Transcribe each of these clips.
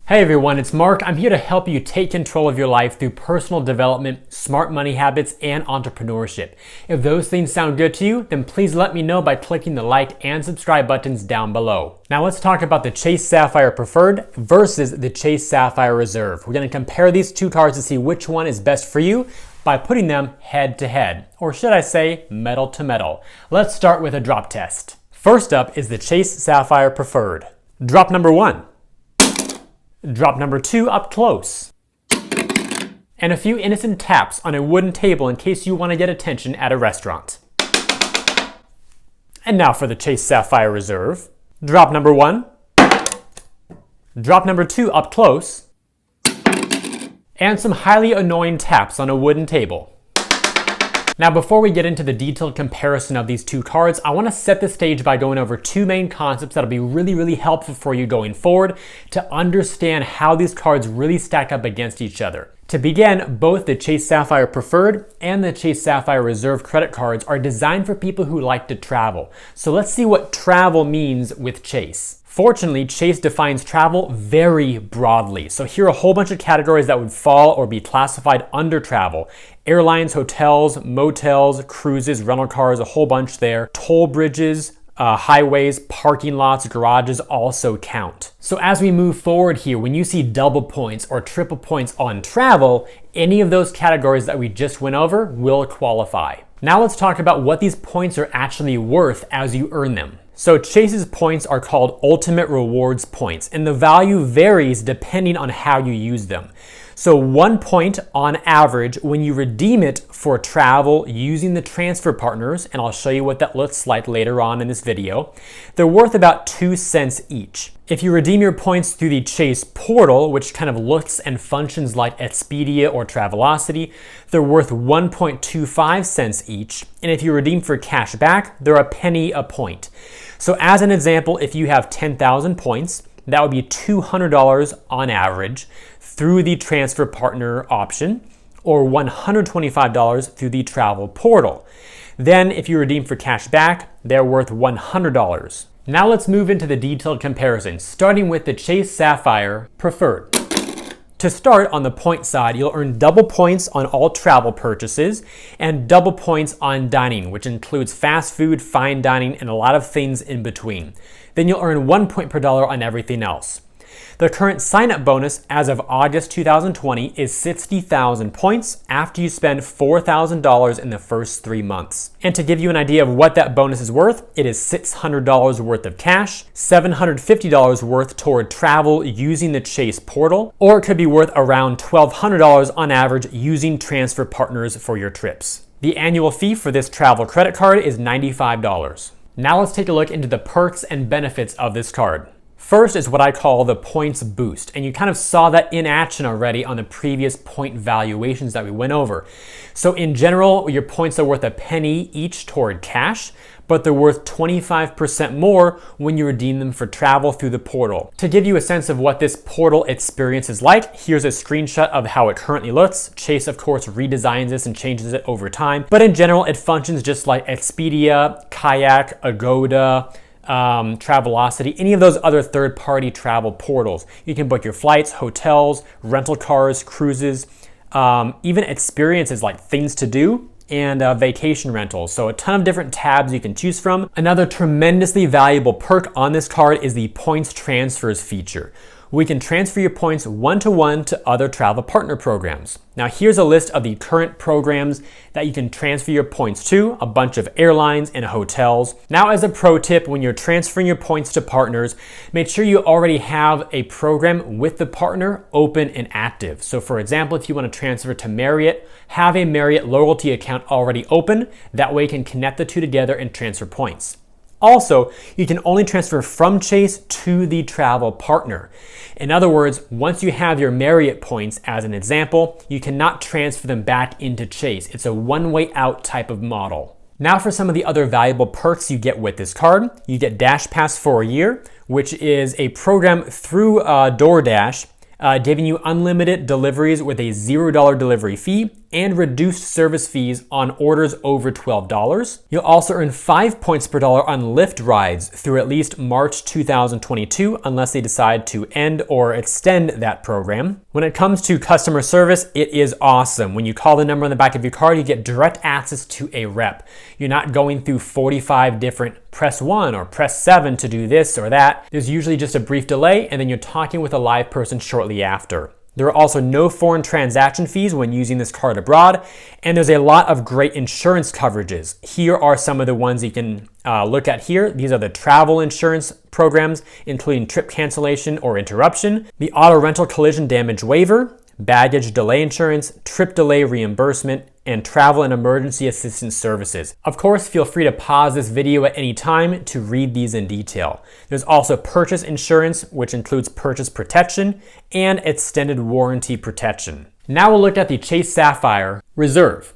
Hey everyone, it's Mark. I'm here to help you take control of your life through personal development, smart money habits, and entrepreneurship. If those things sound good to you, then please let me know by clicking the like and subscribe buttons down below. Now let's talk about the Chase Sapphire Preferred versus the Chase Sapphire Reserve. We're going to compare these two cards to see which one is best for you by putting them head to head, or should I say metal to metal. Let's start with a drop test. First up is the Chase Sapphire Preferred. Drop number 1. Drop number 2 up close. And a few innocent taps on a wooden table in case you want to get attention at a restaurant. And now for the Chase Sapphire Reserve. Drop number 1. Drop number 2 up close. And some highly annoying taps on a wooden table. Now before we get into the detailed comparison of these two cards, I want to set the stage by going over two main concepts that'll be really helpful for you going forward to understand how these cards really stack up against each other. To begin, both the Chase Sapphire Preferred and the Chase Sapphire Reserve credit cards are designed for people who like to travel. So let's see what travel means with Chase. Fortunately, Chase defines travel very broadly. So here are a whole bunch of categories that would fall or be classified under travel. Airlines, hotels, motels, cruises, rental cars, a whole bunch there. Toll bridges, highways, parking lots, garages also count. So as we move forward here, when you see double points or triple points on travel, any of those categories that we just went over will qualify. Now let's talk about what these points are actually worth as you earn them. So Chase's points are called Ultimate Rewards points, and the value varies depending on how you use them. So 1 point on average when you redeem it for travel using the transfer partners, and I'll show you what that looks like later on in this video, they're worth about 2 cents each. If you redeem your points through the Chase portal, which kind of looks and functions like Expedia or Travelocity, they're worth 1.25 cents each. And if you redeem for cash back, they're a penny a point. So as an example, if you have 10,000 points, that would be $200 on average through the transfer partner option, or $125 through the travel portal. Then if you redeem for cash back, they're worth $100. Now let's move into the detailed comparison, starting with the Chase Sapphire Preferred. To start, on the point side, you'll earn double points on all travel purchases and double points on dining, which includes fast food, fine dining, and a lot of things in between. Then you'll earn 1 point per dollar on everything else. The current sign-up bonus as of August 2020 is 60,000 points after you spend $4,000 in the first 3 months. And to give you an idea of what that bonus is worth, it is $600 worth of cash, $750 worth toward travel using the Chase portal, or it could be worth around $1,200 on average using transfer partners for your trips. The annual fee for this travel credit card is $95. Now let's take a look into the perks and benefits of this card. First is what I call the points boost, and you kind of saw that in action already on the previous point valuations that we went over. So in general, your points are worth a penny each toward cash, but they're worth 25% more when you redeem them for travel through the portal. To give you a sense of what this portal experience is like, here's a screenshot of how it currently looks. Chase, of course, redesigns this and changes it over time, but in general, it functions just like Expedia, Kayak, Agoda, Travelocity, any of those other third-party travel portals. You can book your flights, hotels, rental cars, cruises, even experiences like things to do and vacation rentals. So a ton of different tabs you can choose from. Another tremendously valuable perk on this card is the points transfers feature. We can transfer your points one-to-one to other travel partner programs. Now here's a list of the current programs that you can transfer your points to, a bunch of airlines and hotels. Now as a pro tip, when you're transferring your points to partners, make sure you already have a program with the partner open and active. So for example, if you want to transfer to Marriott, have a Marriott loyalty account already open. That way you can connect the two together and transfer points. Also, you can only transfer from Chase to the travel partner. In other words, once you have your Marriott points, as an example, you cannot transfer them back into Chase. It's a one-way out type of model. Now for some of the other valuable perks you get with this card. You get Dash Pass for a year, which is a program through DoorDash, giving you unlimited deliveries with a $0 delivery fee and reduced service fees on orders over $12. You'll also earn 5 points per dollar on Lyft rides through at least March 2022, unless they decide to end or extend that program. When it comes to customer service, it is awesome. When you call the number on the back of your card, you get direct access to a rep. You're not going through 45 different press 1 or press 7 to do this or that. There's usually just a brief delay, and then you're talking with a live person shortly after. There are also no foreign transaction fees when using this card abroad, and there's a lot of great insurance coverages. Here are some of the ones you can look at here. These are the travel insurance programs, including trip cancellation or interruption, the auto rental collision damage waiver, baggage delay insurance, trip delay reimbursement, and travel and emergency assistance services. Of course, feel free to pause this video at any time to read these in detail. There's also purchase insurance, which includes purchase protection and extended warranty protection. Now we'll look at the Chase Sapphire Reserve.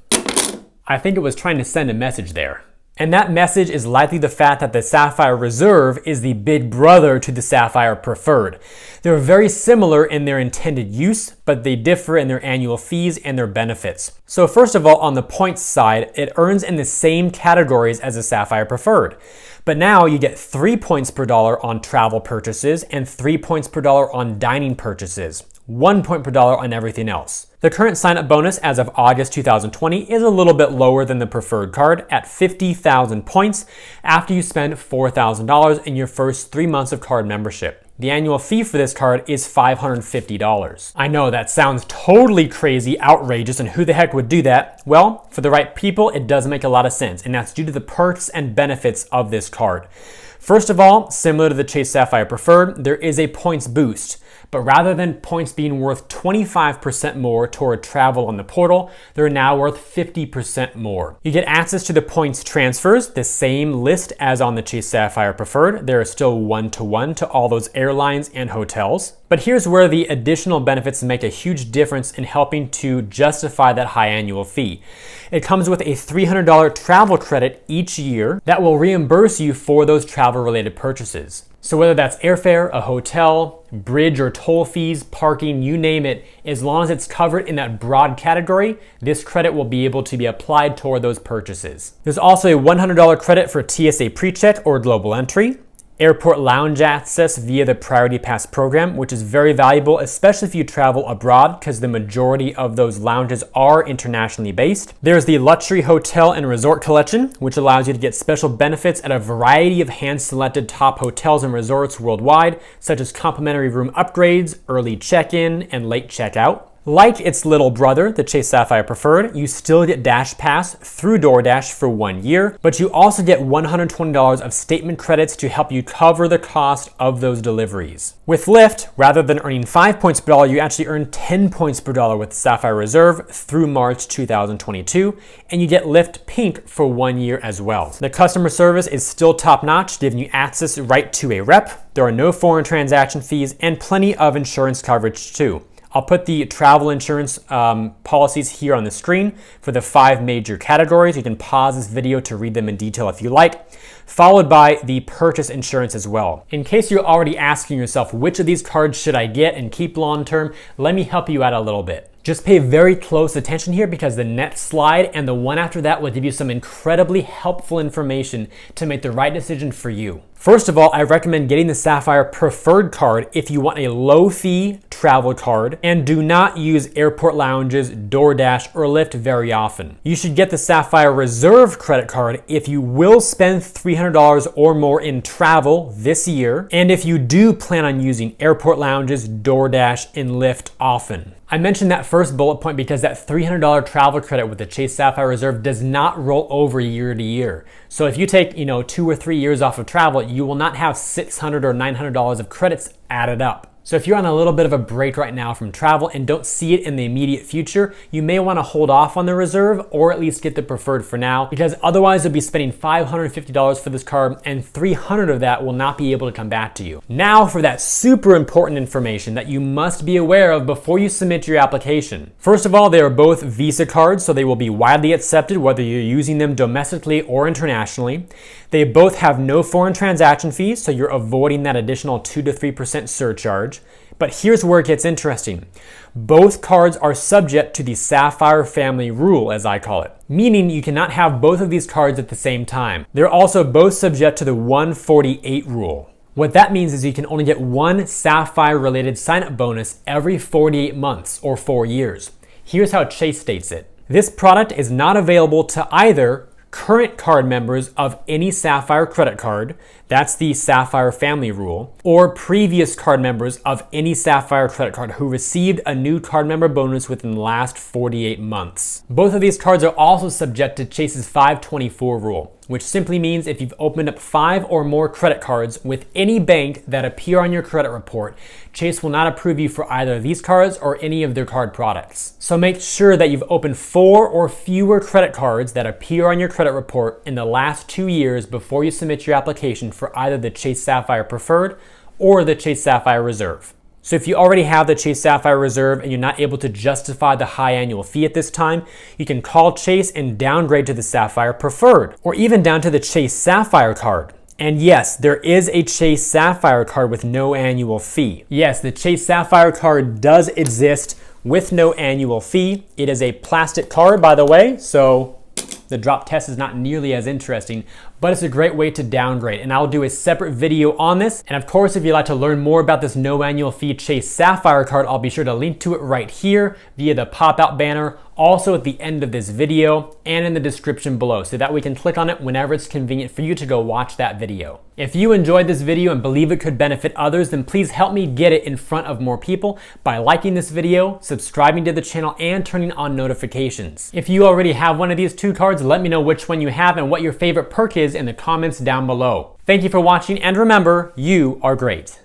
I think it was trying to send a message there. And that message is likely the fact that the Sapphire Reserve is the big brother to the Sapphire Preferred. They're very similar in their intended use, but they differ in their annual fees and their benefits. So first of all, on the points side, it earns in the same categories as the Sapphire Preferred. But now you get 3 points per dollar on travel purchases and 3 points per dollar on dining purchases. 1 point per dollar on everything else. The current sign-up bonus as of August 2020 is a little bit lower than the preferred card at 50,000 points after you spend $4,000 in your first 3 months of card membership. The annual fee for this card is $550. I know that sounds totally crazy, outrageous, and who the heck would do that? Well, for the right people, it does make a lot of sense, and that's due to the perks and benefits of this card. First of all, similar to the Chase Sapphire Preferred, there is a points boost. But rather than points being worth 25% more toward travel on the portal, they're now worth 50% more. You get access to the points transfers, the same list as on the Chase Sapphire Preferred. There are still one-to-one to all those airlines and hotels. But here's where the additional benefits make a huge difference in helping to justify that high annual fee. It comes with a $300 travel credit each year that will reimburse you for those travel-related purchases. So whether that's airfare, a hotel, bridge or toll fees, parking, you name it, as long as it's covered in that broad category, this credit will be able to be applied toward those purchases. There's also a $100 credit for TSA PreCheck or global entry, airport lounge access via the Priority Pass program, which is very valuable, especially if you travel abroad, because the majority of those lounges are internationally based. There's the Luxury Hotel and Resort Collection, which allows you to get special benefits at a variety of hand-selected top hotels and resorts worldwide, such as complimentary room upgrades, early check-in, and late check-out. Like its little brother, the Chase Sapphire Preferred, you still get Dash Pass through DoorDash for 1 year, but you also get $120 of statement credits to help you cover the cost of those deliveries. With Lyft, rather than earning 5 points per dollar, you actually earn 10 points per dollar with Sapphire Reserve through March 2022, and you get Lyft Pink for 1 year as well. The customer service is still top-notch, giving you access right to a rep. There are no foreign transaction fees and plenty of insurance coverage too. I'll put the travel insurance policies here on the screen for the 5 major categories. You can pause this video to read them in detail if you like, followed by the purchase insurance as well. In case you're already asking yourself, which of these cards should I get and keep long term, let me help you out a little bit. Just pay very close attention here because the next slide and the one after that will give you some incredibly helpful information to make the right decision for you. First of all, I recommend getting the Sapphire Preferred card if you want a low-fee travel card and do not use airport lounges, DoorDash, or Lyft very often. You should get the Sapphire Reserve credit card if you will spend $300 or more in travel this year, and if you do plan on using airport lounges, DoorDash, and Lyft often. I mentioned that first bullet point because that $300 travel credit with the Chase Sapphire Reserve does not roll over year to year. So if you take, 2 or 3 years off of travel, you will not have $600 or $900 of credits added up. So if you're on a little bit of a break right now from travel and don't see it in the immediate future, you may want to hold off on the Reserve or at least get the Preferred for now, because otherwise you'll be spending $550 for this card and $300 of that will not be able to come back to you. Now for that super important information that you must be aware of before you submit your application. First of all, they are both Visa cards, so they will be widely accepted whether you're using them domestically or internationally. They both have no foreign transaction fees, so you're avoiding that additional 2 to 3% surcharge. charge. But here's where it gets interesting. Both cards are subject to the Sapphire family rule, as I call it, meaning you cannot have both of these cards at the same time. They're also both subject to the 148 rule. What that means is you can only get one Sapphire-related sign-up bonus every 48 months or 4 years. Here's how Chase states it. This product is not available to either current card members of any Sapphire credit card, that's the Sapphire family rule, or previous card members of any Sapphire credit card who received a new card member bonus within the last 48 months. Both of these cards are also subject to Chase's 524 rule, which simply means if you've opened up 5 or more credit cards with any bank that appear on your credit report, Chase will not approve you for either these cards or any of their card products. So make sure that you've opened 4 or fewer credit cards that appear on your credit report in the last 2 years before you submit your application for either the Chase Sapphire Preferred or the Chase Sapphire Reserve. So if you already have the Chase Sapphire Reserve and you're not able to justify the high annual fee at this time, you can call Chase and downgrade to the Sapphire Preferred, or even down to the Chase Sapphire card. And yes, there is a Chase Sapphire card with no annual fee. Yes, the Chase Sapphire card does exist with no annual fee. It is a plastic card, by the way, so the drop test is not nearly as interesting, but it's a great way to downgrade, and I'll do a separate video on this. And of course, if you'd like to learn more about this no annual fee Chase Sapphire card, I'll be sure to link to it right here via the pop-out banner, also at the end of this video and in the description below, so that we can click on it whenever it's convenient for you to go watch that video. If you enjoyed this video and believe it could benefit others, then please help me get it in front of more people by liking this video, subscribing to the channel, and turning on notifications. If you already have one of these 2 cards, let me know which one you have and what your favorite perk is in the comments down below. Thank you for watching, and remember, you are great.